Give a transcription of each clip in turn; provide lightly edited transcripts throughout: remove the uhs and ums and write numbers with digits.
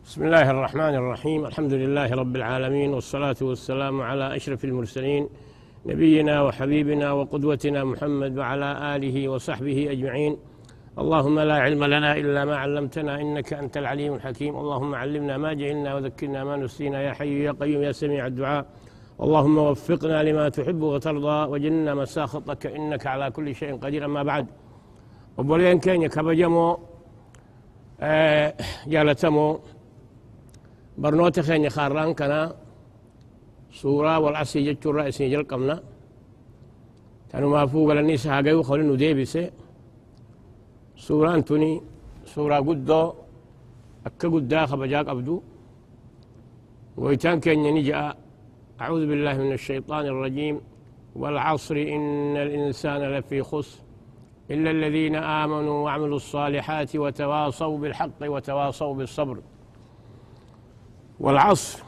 بسم الله الرحمن الرحيم. الحمد لله رب العالمين، والصلاة والسلام على أشرف المرسلين نبينا وحبيبنا وقدوتنا محمد وعلى آله وصحبه أجمعين. اللهم لا علم لنا إلا ما علمتنا إنك أنت العليم الحكيم. اللهم علمنا ما جهلنا وذكرنا ما نسينا يا حي يا قيوم يا سميع الدعاء. اللهم وفقنا لما تحب وترضى وجننا مساخطك إنك على كل شيء قدير. أما بعد، وبولين كين كبجمو جالتمو برنوت خين خاران كنا سورة والعصي جتشو الرئيسي جلقمنا كانوا ما فوق للنساء هاقيو خلينو ديبسي سورة انتوني سورة قدو أكا قدا خبجاك أبدو ويتان كين نجأ. أعوذ بالله من الشيطان الرجيم. والعصر إن الإنسان لفي خسر إلا الذين آمنوا وعملوا الصالحات وتواصوا بالحق وتواصوا بالصبر. والعصر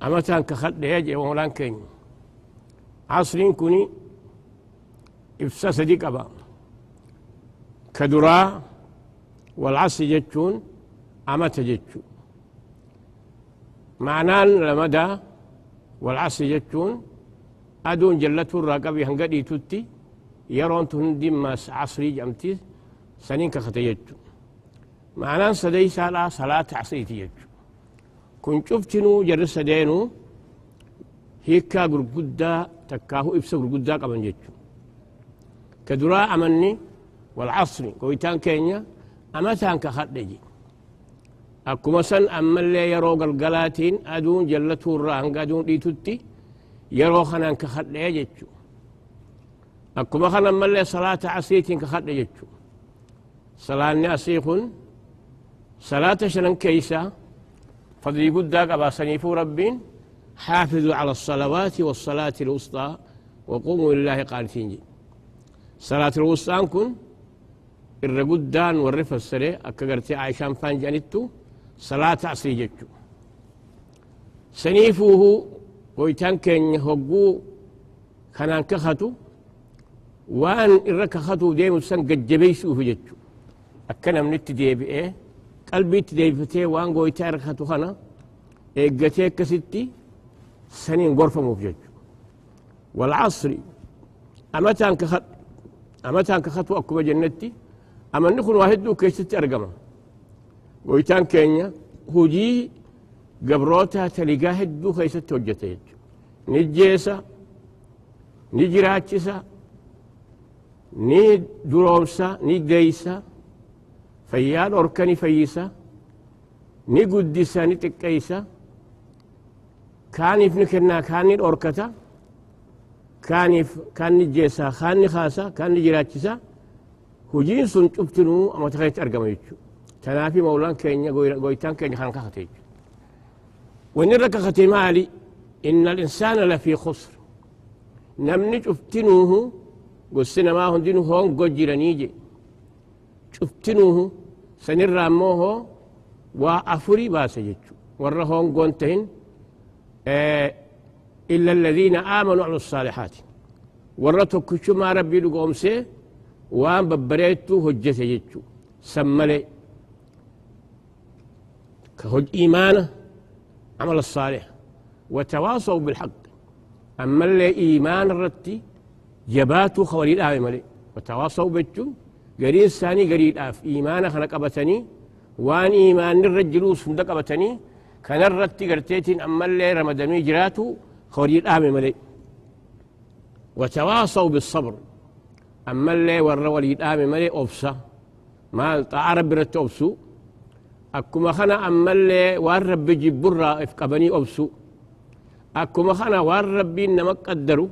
أمتان كخد يجي ومولان كين عصرين كوني إفساس ديك أبا كدرا والعصر جتشون أمت جتشون معنان لمدى والعصر جتشون أدون جلته الراقبي هنقدي توتي يرون تهندي ما عصري جمتي سنين كختيجتشون معنان سدي سالا صلاة عصريتي يجو كن شفتنو جرس دينو هيكا غرغدا تكاهو إبسا غرغدا قبن جتشو كدراء أمني والعصر قويتان كينيا أمتان كخدجي أكو مسن أما اللي يرو قلقلاتين أدون جلتو الرهن قادون ديتوتي يرو خنان كخدجي جتشو أكو مخنا أما اللي صلاة عصريتين كخدجي جتشو صلاة ناسيخن صلاة شنن كيسا فضلي قداك أبا سنيفو ربين حافظوا على الصلوات والصلاة الوسطى وقوموا لله قانتين. صلاة الوسطى أنكن الرقدان والرفة السري أكقرتي عايشان فان جانتو صلاة عصري جتو سنيفوه ويتان كين هقو خنان كختو وان الركختو ديمو سن قد جبيسوه جتو أكنا من التديب إيه قلبي تديفتي وان قويتا ركختو خنا إيقاتي كستي سنين غرفة مفجج. والعصر أمتان كخطو أكو جنتي أما نكون واحد دو كيستي أرقما قويتان كينيا هجي قبروتها تلقاه دو كيستي وجتي نجيسا نجراتشسا ني درومسا ني ديسا فيال أركني فيسا ني قدسا ني تكيسا كاني فنكنا كاني الأركتا كاني جيسا كاني خاسا كاني جراتشسا هجين سن تبتنو أما تخيط أرقم يجو تنافي مولان كينيا قويتان كينيا خان كختيج ونرك ختي مالي إن الإنسان لفي خسر نمني تبتنوه قسنا ما هندينو هون قجرانيجي شفتنوه سنرى موه وأفري باسجتشو ورهون قونتهن إلا الذين آمنوا وعملوا الصالحات ورتو كشو ما ربي لقوم سي وان ببريتو هجة جتشو سملي كهج إيمانه عمل الصالح وتواصوا بالحق. أما اللي إيمان الرتي جباتو خوالي الآوي ملي وتواصوا بالجو قريب ثاني قريب آف إيمانا خلق أبتني وان إيمان الرجلو صندق أبتني كان الرتي قرتيتين أما اللي رمضاني جراتو خوري الآم ملي وتواصوا بالصبر. أما اللي ورولي الآم ملي أبسا ما تعرب برت أبسو أكما خنا أما اللي وارب جبرا إفقبني أبسو أكما خنا وارب إنما قدروا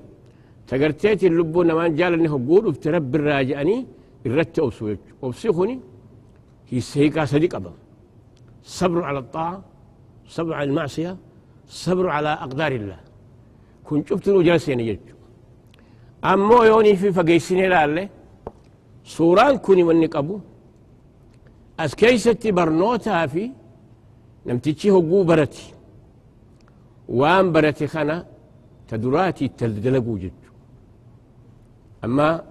تقرتيتين اللبو نمان جال إنه قول افترب الراجعني الرت أوصيخني هي سيكا صديق أبا صبر على الطاعة، صبر على المعصية، صبر على أقدار الله. كنت شفتنو جالسين يجو أمو يوني في فقيسيني لالي سوران كوني منك أبو أسكيستي برنوتها في نمتيشي هقو برتي وان برتي خنا تدراتي تلدلقو جدو. أما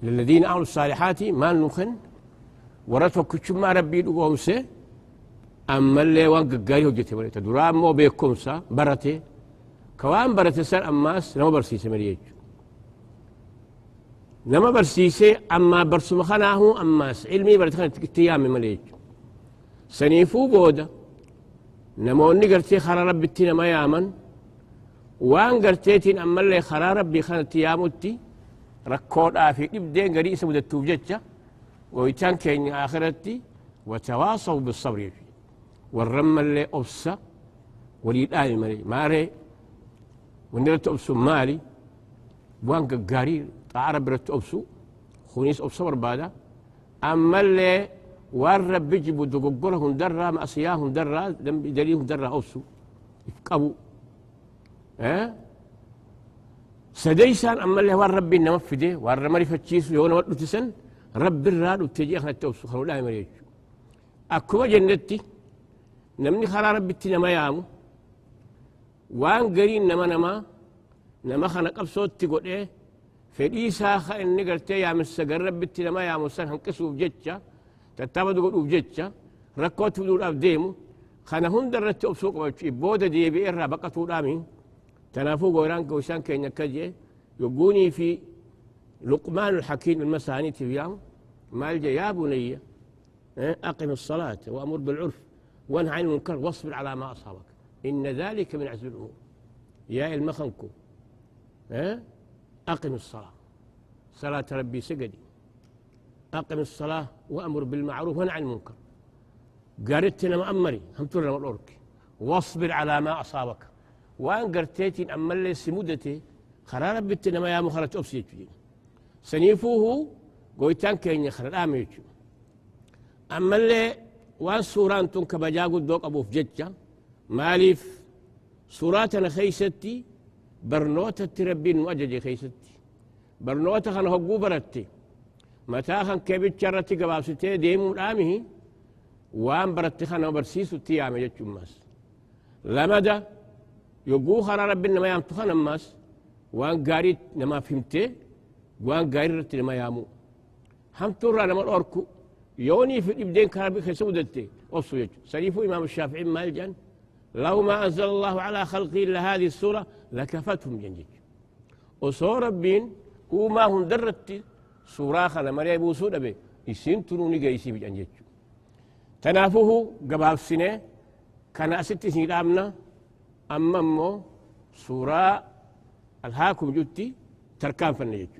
للذين عملوا الصالحات ما نخن ورثوا كتشما ربي لقومسه أما اللي وان قاري هجتي وليتا درام مو بيكمسا برتي كوان برتي سر أماس نما برسيسي مريج نما برسيسي أما برسو مخناه أماس علمي برتي خانت تيامي مريج سنيفو بودا نموني قرتي خرا ربي تينا ما يامن وان قرتيتين أما اللي خرا ربي خانت تيامتي ركود في إبدين قري اسمه التوججة ويتان كين آخرتي وتواصوا بالصبر والرم اللي أبسا وليد آل مالي ماري ونرت أبسو مالي وان قاري تعرب برت أبسو خونيس أبسو وربادا أما اللي والرب بيجيبوا دقوقرهم درا مأسياهم درا دليلهم درا أبسو يفقبوا سديسان أما اللي والرب نمفده والرمري فتشيس يونا ودتسن رب الراد وتجي اخنا التوسخ ولا مريج اكو جنتي نمني خرا ربتي نما يامو وان غري نما خنا قبصوت تغودي فديسا خن غرتي يا مسغر ربتي نما يامو سن هنقسو بجچا تتابدو غدو بجچا ركوت بدو ابديمو خنا هون درت اوسوق وچي بودا دي بيرا بقتو دامي تنافو غوران كوشان كينيا كجي يقوني في لقمان الحكيم المساني تبيام مالجا يا بني أقم الصلاة وأمر بالعرف وانهى عن المنكر واصبر على ما أصابك إن ذلك من عزم الأمور يا المخنكو أقم الصلاة صلاة ربي سجدي أقم الصلاة وأمر بالمعروف وانهى عن المنكر قالتنا مأمري هم ترى الأورك واصبر على ما أصابك وأن قرتيتي أما اللي سمودتي خرارة بتنا ما يا مخرج أبسيتي سنيفوه قويتان كين يخرج آميتو أما اللي وان سوران تون كبجاقو دوق أبو فججة ماليف سوراتنا خيستي برنوتة تربين وجدي خيستي برنوتة خان هقو برتي متى خان كبيت شرتي قبابستي ديمو الآمه وان برتي خان وبرسيسو تيامي جتشو ماس لمدى يقو خرا ربنا ما يامتو خان ماس وان قاريت نما فهمتي وان قاريت نما يامو هم ترى نما الأوركو يوني في الإبدين كاربي خسودتي أصو يجو سليفو إمام الشافعي مالجان لو ما أنزل الله على خلقه إلا هذه السورة لكفتهم جنجج وصور ربين وما هم درت سورة خلا مريا بوسود أبي يسين تنوني جايسي بجنجج تنافوه قباب سنة كان أست سنين آمنا أمامو سورة الهاكم جدتي تركان فنيج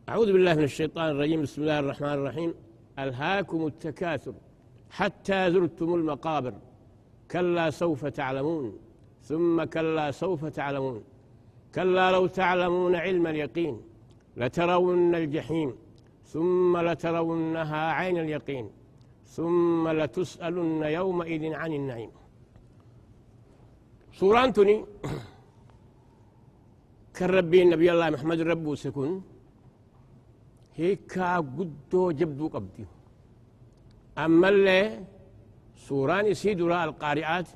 أعوذ بالله من الشيطان الرجيم بسم الله الرحمن الرحيم ألهاكم التكاثر حتى زرتم المقابر كلا سوف تعلمون ثم كلا سوف تعلمون كلا لو تعلمون علم اليقين لترون الجحيم ثم لترونها عين اليقين ثم لتسألن يومئذ عن النعيم سورانتني كالربي النبي الله محمد ربو سكون هيكا قدو جبدو قبدي أما اللي سوراني سيدورا القارئات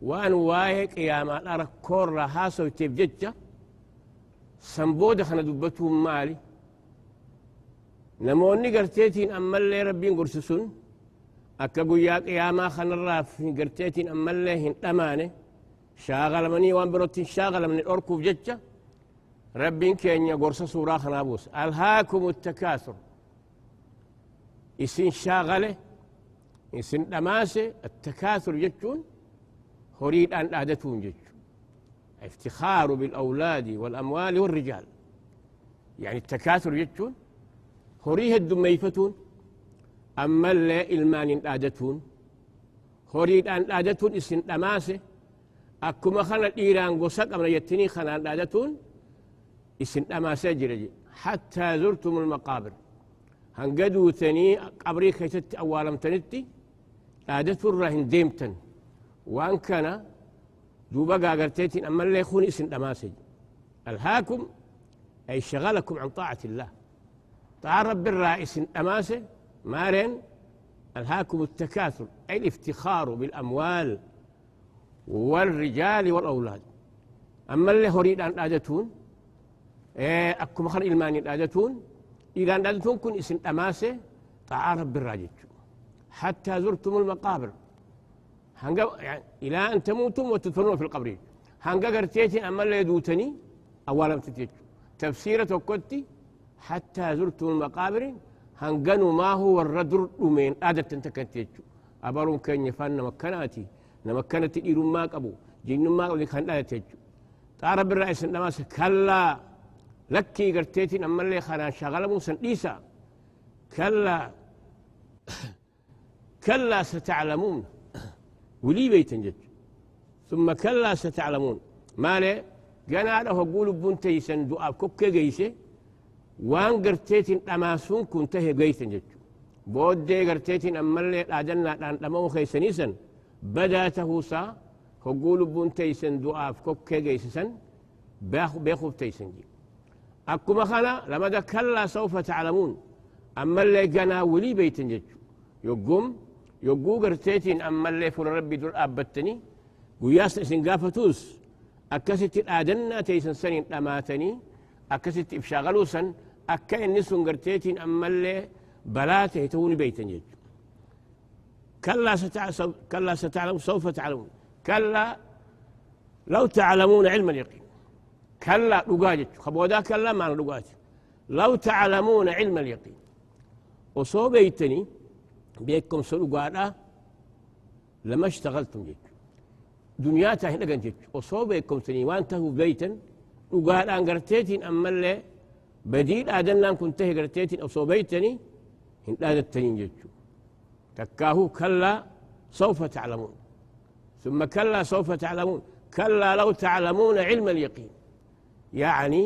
وأن وايك يا ما أرى كورا هاسو تبججة سنبود خنا دبتهم مالي نموني قرتيتين أما اللي ربين قرسسون أكا قياك يا ما خنا الراف قرتيتين أما اللي هن أماني شاغل مني وان بروتين شاغل من الأوركو بججة ربين كينيا قرص سورة خنابوس ألهاكم التكاثر يسين شاغله يسين دماسه التكاثر جتون هريد أن أعدتون جتون افتخار بالأولاد والأموال والرجال يعني التكاثر جتون هريه الدميفتون أما اللي إلمان أعدتون هريد أن أعدتون يسين دماسه أكما خنا إيران قصق أمنا يتني خنا أعدتون اسم أما سجرجي حتى زرتم المقابر هنقدوا ثاني قبري خيست أولا تنتي عادت الرهن ديمتن وأن كان دوبا قاقرتيتين أما اللي يخون اسم أما سج ألهاكم أي شغلكم عن طاعة الله تعرب بالرئيس أماسه مارن ألهاكم التكاثر أي الافتخار بالأموال والرجال والأولاد أما اللي هريد أن أدتون أكو مخر إلماني الآدتون إذا الآدتون كن اسم أماسة تعارف بالراجج حتى زرتم المقابر يعني إلى أن تموتم وتدفنون في القبر هنگا قرتيتين أما لا يدوتني أولا تتيج تفسيرة وكتي حتى زرتم المقابر هنگنو ما هو الردر من آدت تنتكتيج أبارون كان يفان نمكناتي نمكنت إيرون ماك أبو جن ماك أبو كان لا يتيج تعرف الرئيس النماس كلا لكي قرتيتين أما اللي خانا شغلمو سنئيسا كلا كلا ستعلمون ولي بيتنجج ثم كلا ستعلمون ما لي قنا له قولوا بنتي سندوء كوكي جيسي وان قرتيتين أماسون كنته جيتنجج بودي قرتيتين أما اللي أعدنا لما خيسنيسا بداته سا قولوا بنتي سندوء كوكي جيسي سن بيخوف تيسنجي أكما خنا لما دا كلا سوف تعلمون أما اللي قنا ولي بيتنجج يقوم قرتيتين أما اللي فل ربي دول أبتني وياس سنقافتوس أكست الآدنا تيسن سنين أماتني أكست إفشاغلوسا أكا النسون قرتيتين أما اللي بلاته توني بيتنجج كلا ستعلم سوف تعلمون كلا لو تعلمون علم اليقين كلا لقاجت خبودا كلا ما لقاجت لو تعلمون علم اليقين وصوبيتني بيكم سلقانا لما اشتغلتم جيت دنياتا هنا جيت وصوبيكم سني وانته بيتا وقال ان قرتيتين اما اللي بديل ادنا كنت قرتيتين او صوبيتني هن التنين جيت تكاهو كلا سوف تعلمون ثم كلا سوف تعلمون كلا لو تعلمون علم اليقين يعني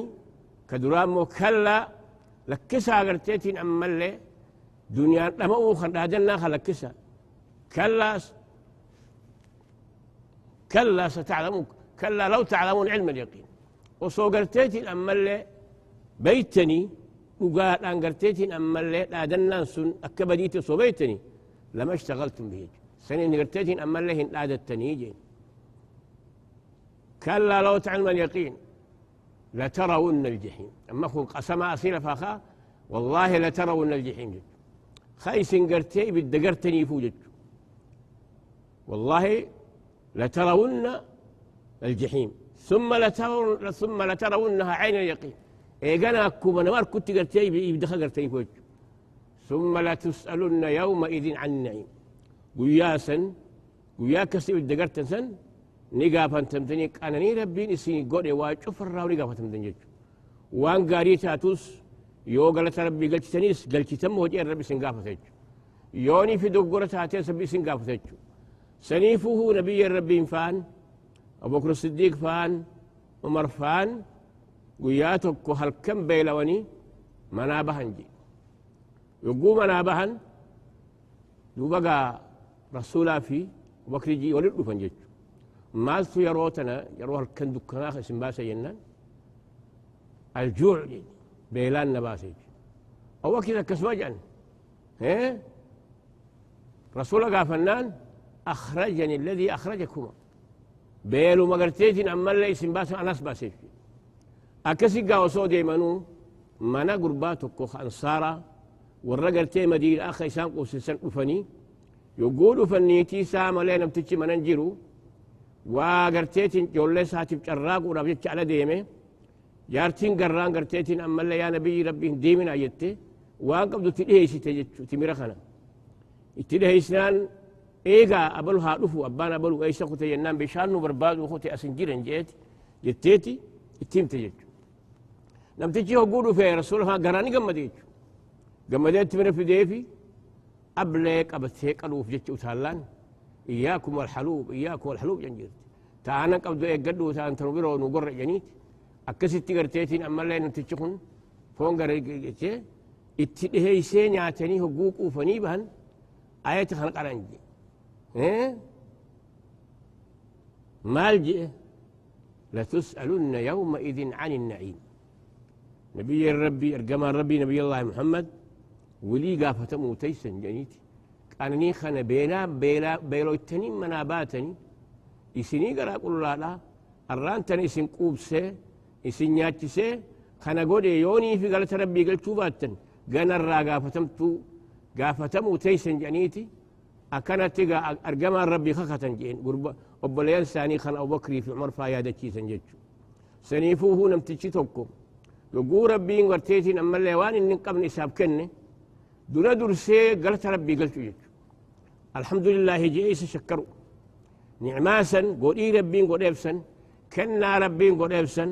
كدرامو كلا لكسا قرتيتين اما اللي دنيا لما أوخر هذا خلكسها كلا ستعلمون كلا لو تعلمون علم اليقين وصوغرتيتي أما اللي بيتني وقال أن قرتيتي أما اللي لادنا سن أكبديتي صوبيتني لما اشتغلتم به سنين قرتيتي أما اللي هن لادتني جين كلا لو تعلم اليقين لترون الجحيم أما أخو قسم أصيل فاخا والله لترون الجحيم جين خايس قرتي بدقرتني فوجت والله لترون الجحيم ثم لترونها عين اليقين ايقنا كوبا نوار كنت قرتي بدخل قرتي فوجت ثم لتسألن يومئذ عن النعيم ويا كسي بدقرتن سن نقافا تمتني انا ني ربي نسي قولي واجفر راو نقافا تمتني وان قاريتاتوس يو قالت ربي قلت تنيس قلت تم وجه ربي سنقافتج يوني في دقورة هاتين سبي سنقافتج سنيفه نبي الربي فان أبو بكر الصديق فان عمر فان وياتك هل كم بيلوني منابهن جي يقوم منابهن يبقى رسولا في بكر جي ولد فنجج مالتو يروتنا يروها الكندكنا خسن باسا ينان الجوع جي بيلان نباسج أو كذا كسوجا رسول الله فنان أخرجني الذي أخرجكما بيلو مقرتيتين أما اللي اسم باسم أناس باسج أكسي قاوسو ديمانو منا قرباتك أنصارا والرقرتي مدين أخي سانقو سنسان أفني يقولوا فنيتي سام لينا بتجي مننجرو وقرتيتين جولي ساتب جراق ورابجتش على ديمه جارتين قران قرتيتين أما اللي يا نبي ربي ديمنا يتي وان قبضو تلهيسي تميرخنا تلهيسنان إيغا أبلها رفو أبانا أبلو إيسا كنت ينام بشانو برباد وخوتي أسنجيرن جتيتي التيم تجج لم تجي يقولوا في رسولها قراني قمديت من في ديفي أبليك أبتهيك ألوف جتش وتهلان إياكم والحلوب جنجيرت تانا قبضو إيقادو تانا تنبيرو ونقر جنيت أكسيت قرتيتين أما اللي نتجخن فون قرتي اتهيسين يعتني حقوق وفني بهن آيات خلق أرنجي مالجئ لتسألن يومئذ عن النعيم نبي الربي أرقم الربي نبي الله محمد ولي قافة موتيسن جنيتي أنني خنا بيلو التنين مناباتني إسني قرأ قل لا الرانتني إسن قوبسي إسن ياتسي خنا قولي يوني في قالت ربي قلت باتن قانا الرا قافة موتيسن جنيتي أكنت تيجا أرجما ربي خختن جين قرب وبليان ثاني خان أبو بكر في عمر فايادة شيء سنجتشو سنيفوه نمتشي توكم يقول ربي ورتيتين أما الليوان إن قبل إساب كنه دون درسي قالت ربي قلت يجو الحمد لله جيس شكروا نعماسا قول إيه ربي قول إبسن كنا ربي قول إبسن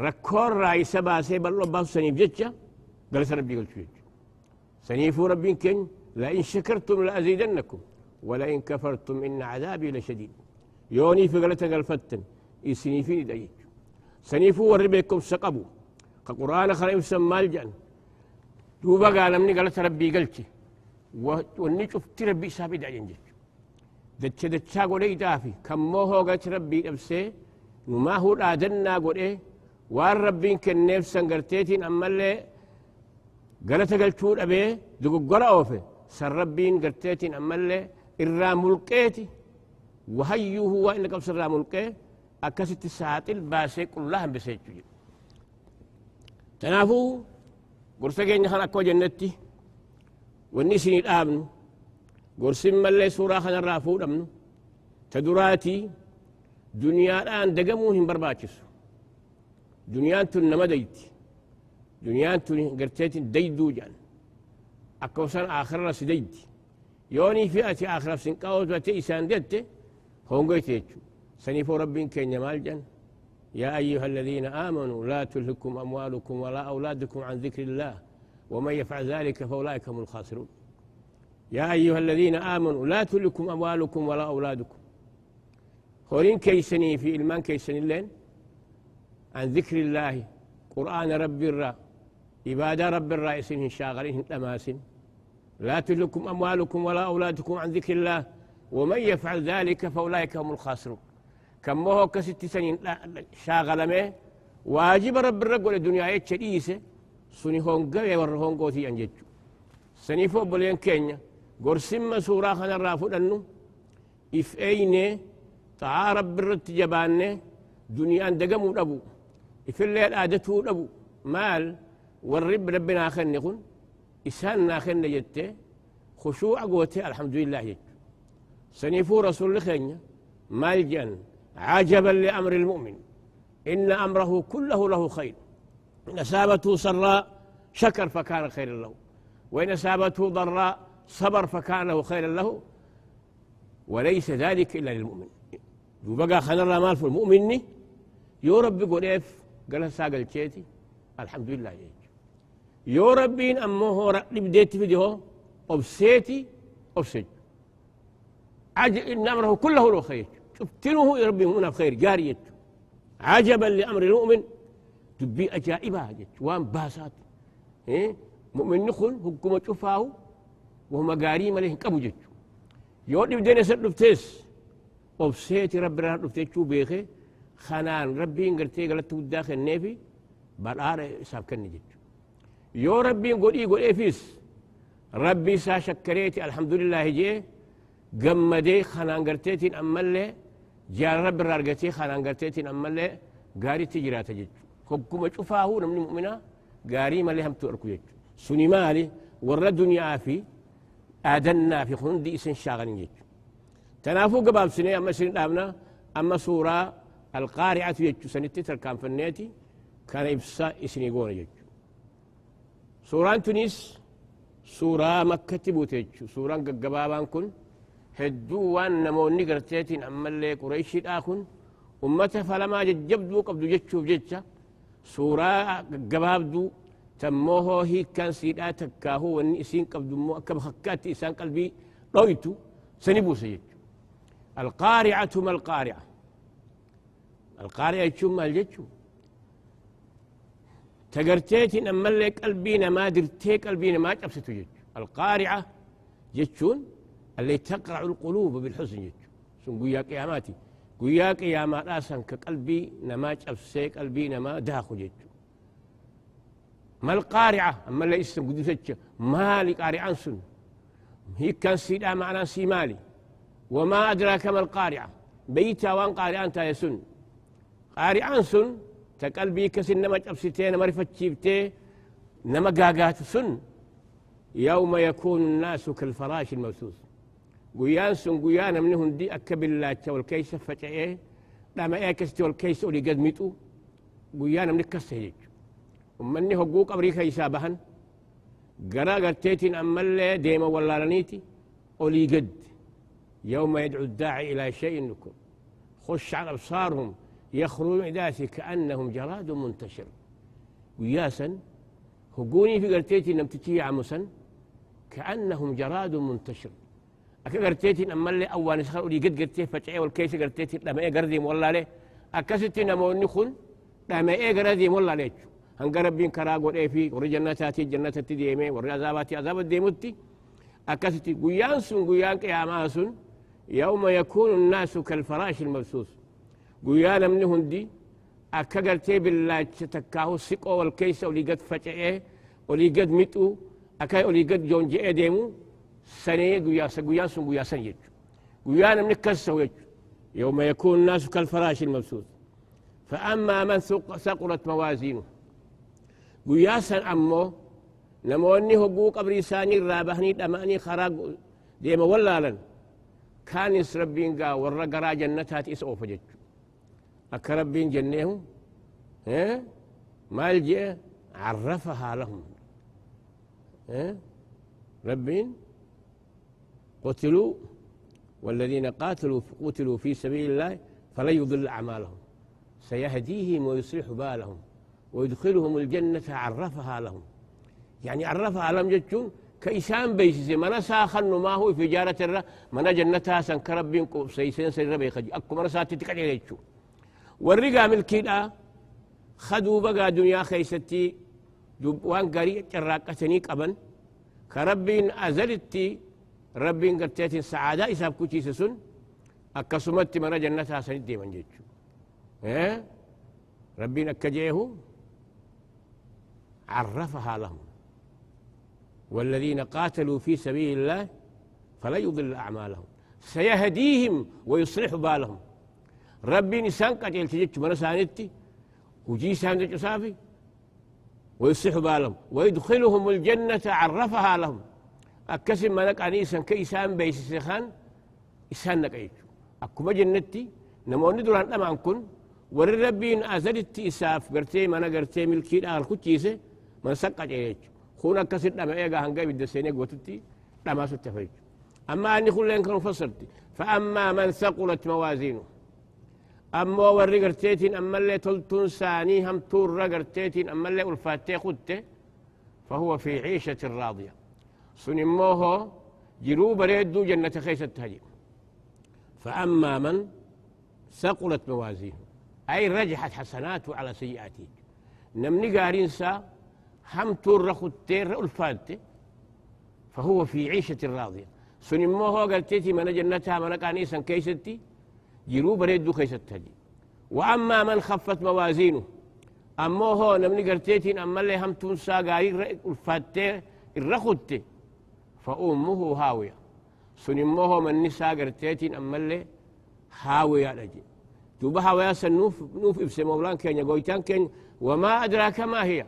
ركور راي سبا سيب الله باف سنيف جتشا قالت ربي قلت يجو سنيفو ربي كن لئن شكرتم لأزيدنكم ولئن كفرتم إن عذابي لشديد يوني في قالت قلفتن إسنيفين دايج سنيفو وربيكم سقبوا كقرآن خليم سمال جان دوبا قال مني قالت ربي قلتي واني شفت ربي سابي داين جيج دتشا قولي دافي كم موهو قالت ربي أبسي وما هو الآدنا قولي وان ربي كن نفسا قرتيتين أما اللي قالت قلتون أبي دقو قرأ أوفي سر ربي قرتيتين أما اللي الرام القيتي وهيو هو إنك أبسر الرام القيتي أكست الساعات الباسي كلها بسيجو تنافو قرصة خان أكو جنتي والنسين الآمن قرص ملي سورة خان الرافو الأمن تدراتي دنيا الآن دقموهم برباتشس دنيا تنما ديتي دنيا قرتيت ديدو جان أكو سن آخر رس ديتي يوني فئة آخر سنقاوز وتئسان ديتي هونغويتيتشو سنيفو ربين كين مالجن يا أيها الذين آمنوا لا تلهكم أموالكم ولا أولادكم عن ذكر الله ومن يفعل ذلك فأولئك هم الخاسرون يا أيها الذين آمنوا لا تلهكم أموالكم ولا أولادكم هورين كيسني في إلمان كيسني اللين عن ذكر الله قرآن رب الرا إبادة رب الرائسين شاغلين تماسين لا تلهكم أموالكم ولا أولادكم عن ذكر الله ومن يفعل ذلك فأولئك هم الخاسرون كم هو كست سنين شاغلمه واجب رب الرجل الدنيا يتشديسه سني هونغا ورهون قوتي أنجتشو سني فوق بلين كينيا قرسم سورة خنا الرافود أنه إف أينه تعارب برت جبانه دنيا دقم أبو إف الليل آدته أبو مال والرب ربنا خن يكون إسان خن جته خشوع قوته الحمد لله يجو سني فوق رسول الله مال جن عجبا لأمر المؤمن إن أمره كله له خير إن أصابته سراء شكر فكان خيرا له وإن أصابته ضراء صبر فكان له خيرا له وليس ذلك إلا للمؤمن وبقى خلنا مال في المؤمن يو ربي قول إيف قال ساق الشيتي الحمد لله يو ربين أمه بديت فيديو أبسيتي أبسيت إن أمره كله له خير شفتنه ربي هنا بخير جارية عجبا لأمر المؤمن تبي أجائبها وان باسات مؤمن نخل حكومة شفاه وهم قاريم عليه كبو جت يودي بدينا سر لفتيس وبسيتي ربنا لفتيس شو بيخي خنان ربي انقرتي قلت داخل النيفي بالآر ساب كن جت يو ربي نقول إيه فيس ربي سا شكريتي الحمد لله جي قمدي خنان قرتيتين أمالي جار رب الرارقتي خنان قرتيتين أمالي قاري تجرات جج حكومة شفاهو نمني مؤمنا قاري مالي هم تؤركو جج سني مالي ورد الدنيا في آدنا في خندي إسن شاغلين جج تنافو قباب سنة أما سنة آمنا أما سورة القارعة جج سنة كان فنيتي كان إبساء إسني قون جج سورة تونس سورة مكة تبوتيج سورة قبابان كن هدو وان نموني قرتيتين أما اللي قريش الآخن أمته فلما جبدو قبدو جتشوف جتشا سورة قبابدو تموه هي كان سيدا تكاهو واني إسين قبدو مو أكب خكات إسان قلبي رويتو سنبو سيج القارعة ما القارعة القارعة يتشوف ما الجتشو تقرتيتين أما اللي قلبينا ما درتي قلبينا ما جبستو جتشو القارعة جتشون اللي تقرع القلوب بالحزن جتشو سن قويا قياماتي قويا قيامات آسان كقلبي نما جبسي قلبي نما داخل جتشو ما القارعة أما اللي اسم قدو ستشو مالي قارعان سن هي كان سيدا معنا سيمالي وما أدراك ما القارعة بيتا وان قارعان تايسن قارعان سن تقلبي كسن نما جبستي نما رفتشيبتي نما قاقات سن يوم يكون الناس كالفراش المبثوث قيان سن قيان من هندي أكب الله والكيس فتعيه لما إيكست والكيس أولي قد ميتو قيان من كسهيج ومني حقوق أمريكا يسابهن قرا قرتيتين أما اللي ديما ولا رنيتي أولي قد يوم يدعو الداعي إلى شيء نكون خش على أبصارهم يخرجون داسي كأنهم جراد منتشر وياسا هقوني في قرتيتين نمتتي عمسا كأنهم جراد منتشر أكا قرتيتين أما اللي أول نسخر أولي قد قرتيه فتعي والكيس قرتيتين لما إيه قرديم والله ليه أكستين أموني خل لما إيه قرديم والله ليه هنقربين كراغون إيه في وري جناتاتي جناتاتي ديمي وري عذاباتي عذاب الديموتي أكستي قيان سن قيان قياما سن يوم يكون الناس كالفراش المبثوث قيان من هندي أكا قرتي بالله تكاهو سيقو والكيس أولي قد فتعيه أولي قد ميتو أكا أولي قد جون جئ ديمو سنة قيان سن قيان سن يجو قيان من كسو يجو يوم يكون الناس كالفراش المبثوث فأما من ثقلت موازينه قياسا أمو نموني هقوق أبريساني رابهني دماني خراق ديما ولالا كان يسربين قا ورقرا جنتات إسعو فجج أكربين جنيهم ما الجئ عرفها لهم ربين قتلوا والذين قتلوا في سبيل الله فلن يضل أعمالهم سيهديهم ويصلح بالهم ويدخلهم الجنة عرفها لهم يعني عرفها لهم جتون كإسان بيسي من ساخن ما هو في جارة الرا من جنتها سنكرب بينكم سيسين سيربي خجي أكو من ساتي تكالي ليتشو والرقا ملكيدا خدوا بقى دنيا خيستي وان قري جراقتني قبن كربين أزلتي ربين قرتيت السعادة إساب كوتي سسن أكسمت من جنتها سندي من جتشو ربين أكجيه عرفها لهم والذين قاتلوا في سبيل الله فلا يضل أعمالهم سيهديهم ويصلح بالهم ربي نسان قتل تجيك من سانتي وجي سانتي صافي ويصلح بالهم ويدخلهم الجنة عرفها لهم أكسم ملك أنيسا كيسان بيس سيخان إسان نقيت أكما جنتي نموني دوران أمان كن وربين أزلت إساف قرتي مانا قرتي ملكي آخر كتيسة من سقط إيج خونا كسر لما إيجا هنقا بالدسينيك وتتي لما ستفيج أما أني خلين كانوا فصلتي فأما من ثقلت موازينه أما وري قرتيتين أما اللي تلتون ساني هم تور قرتيتين أما اللي ألفاتي خدته فهو في عيشة راضية سنموه جروب ريدو جنة خيسة هجي فأما من ثقلت موازينه أي رجحت حسناته على سيئاته نمني قارين سا هم تور خدته ألفاتي فهو في عيشة راضية سنموه قرتيتي من جنتها من قانيسا كيستي جروب ريدو كيستهدي وأما من خفت موازينه أما هو نمني قرتيتين أما اللي هم تنسى قاري الفاتة الرخدة فأمه هاوية سنموه من نساء قرتيتين أما اللي هاوية لجي توبا هاوية سنوف إبسي مولان كين يقويتان كين وما أدراك ما هي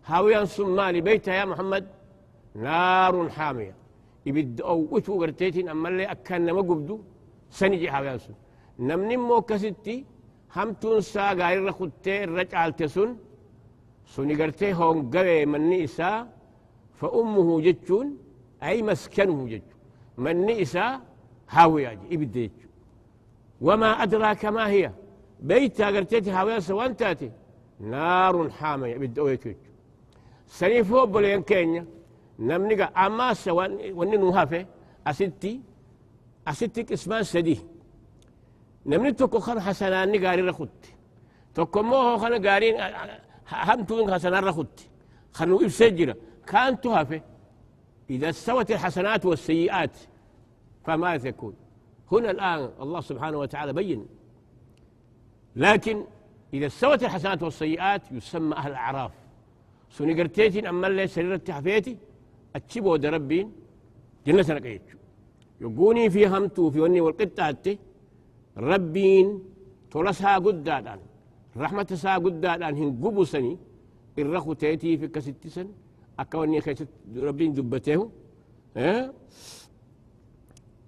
هاوية سمالي بيتها يا محمد نار حامية يبدأ أوتو قرتيتين أما اللي أكان ما قبدو سنجي هاوية سن نمني موكستي هم تنسى غير رخدتي الرجال تسن سني قرتي هون قوي من نئسا فأمه جتشون أي مسكنه جتشون من نئسا هاوية إبدا جتشون وما أدراك ما هي بيتها قرتيتي هاوية سوان تاتي نار حامية إبدا جتشون سنفو بلين كينيا نمني أما سوان وننو هافي أستي اسمان سديه نمني توكو خان حسنان قاري رخوت توكو موهو خان قارين هم تون حسنان رخوت خانو إبسجرة كان تهافي إذا استوت الحسنات والسيئات فما تكون هنا الآن الله سبحانه وتعالى بين لكن إذا استوت الحسنات والسيئات يسمى أهل الأعراف سوني قرتيتين أما اللي سريرة تحفيتي أتشبه دربين جنة نقيتشو يقوني في همتو في وني والقطة ربين تولسها قدادان رحمة سا قدادان هن قبسني الرخو تيتي في كستسن أكواني خيست ربين دبته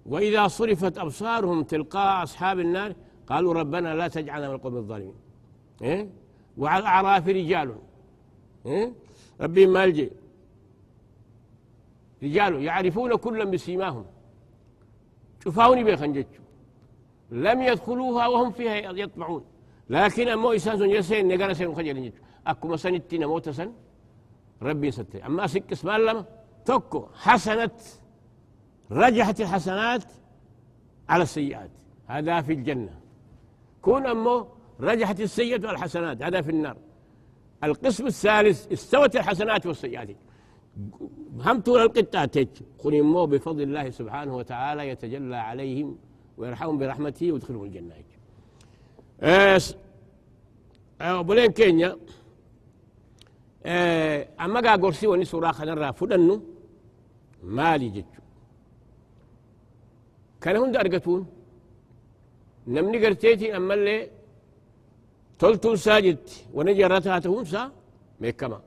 وإذا صرفت أبصارهم تلقاء أصحاب النار قالوا ربنا لا تجعلنا من القوم الظالمين. إيه؟ وعلى الأعراف رجال، إيه؟ ربي مالجي رجال يعرفون كلا بسيماهم، شوفاوني بيخنجتشو لم يدخلوها وهم فيها يطمعون، لكن أمو إسان يسين نقال سين خجل نجتشو أكو مسنتين موت سن ربي ستي. أما سكس ما لما توكو حسنت رجحت الحسنات على السيئات، هذا في الجنة. كون أمو رجحت السيئة والحسنات، هذا في النار. القسم الثالث استوت الحسنات والسيئات، همتوا للقطات قل أمو بفضل الله سبحانه وتعالى يتجلى عليهم ويرحمهم برحمته ويدخلهم الجنة. بولين كينيا أما قا قرسي وني سوراخ نرى فدنو مالي جتشو كان هون دارقتون نمني قرتيتي أما اللي تلتون ساجد ونجرتها تهونسا ميكما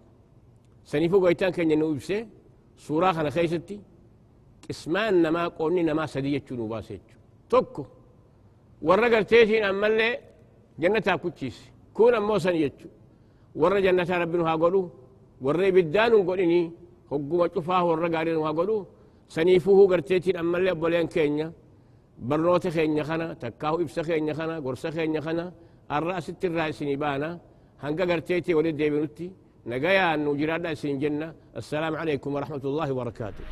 سنيفو قويتان كان ينوبسي سوراخ أنا خيستي اسمان نما قوني نما سديتشو نوباسيتشو توكو ورا قرتيتي أما اللي جنتها كوتشيس كون أمو سنيتشو ورا جنة ربنا هاقولو ورا بدانو قوليني حقومة شفاه ورا قارين هاقولو سنيفوه قرتيتين أما اللي أبولين كينيا برنوت خينيا خنا تكاو إبسا خينيا خنا قرصا خينيا خنا الرأس الرئيس نبانا هنقا قرتيتي ولد ديبنوتي نقايا أنو جرادا سين جنة. السلام عليكم ورحمة الله وبركاته.